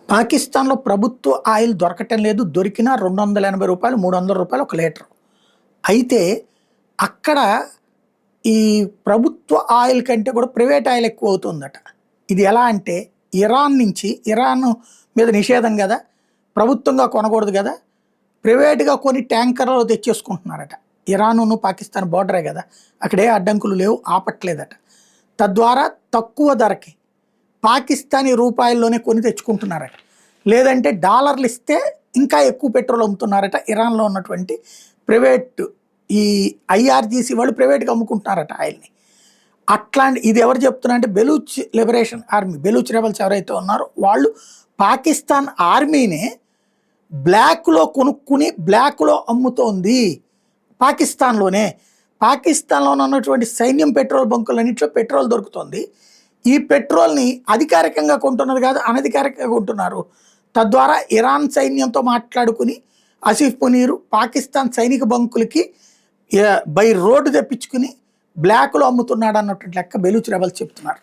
పాకిస్తాన్‌లో ప్రభుత్వ ఆయిల్ దొరకటం లేదు. దొరికినా రూ. 280, రూ. 300 ఒక లీటరు. అయితే అక్కడ ఈ ప్రభుత్వ ఆయిల్ కంటే కూడా ప్రైవేట్ ఆయిల్ ఎక్కువవుతుందట. ఇది ఎలా అంటే ఇరాన్ మీద నిషేధం గదా! ప్రభుత్వంగా కొనకూడదు గదా! ప్రైవేట్‌గా కొని ట్యాంకర్‌లో తెచ్చేసుకుంటున్నారట. ఇరానును పాకిస్తాన్ బోర్డరే గదా! అక్కడ ఏ అడ్డంకులు లేవు, ఆపట్లేదట. తద్వారా తక్కువ ధరకి పాకిస్తానీ రూపాయల్లోనే కొని తెచ్చుకుంటున్నారట. లేదంటే డాలర్లు ఇస్తే ఇంకా ఎక్కువ పెట్రోల్ అమ్ముతున్నారట. ఇరాన్లో ఉన్నటువంటి ప్రైవేట్ ఈ ఐఆర్జీసీ వాళ్ళు ప్రైవేట్‌గా అమ్ముకుంటున్నారట ఆయిల్‌ని. ఇది ఎవరు చెప్తున్నారు అంటే Baloch liberation army, Baloch rebels ఎవరైతే ఉన్నారో వాళ్ళు పాకిస్తాన్ ఆర్మీనే బ్లాక్‌లో కొనుక్కుని బ్లాక్‌లో అమ్ముతోంది పాకిస్తాన్‌లోనే. పాకిస్తాన్‌లో ఉన్నటువంటి సైన్యం పెట్రోల్ బంకులన్నింటిలో పెట్రోల్ దొరుకుతుంది. ఈ పెట్రోల్‌ని అధికారికంగా కొంటున్నది కాదు, అనధికారికంగా కొంటున్నారు. తద్వారా ఇరాన్ సైన్యంతో మాట్లాడుకుని ఆసిఫ్ మునీర్ పాకిస్తాన్ సైనిక బంకులకి బై రోడ్డు తెప్పించుకుని బ్లాక్‌లో అమ్ముతున్నాడు అన్నటువంటి లెక్క బెలూచ్ రెబల్స్ చెప్తున్నారు.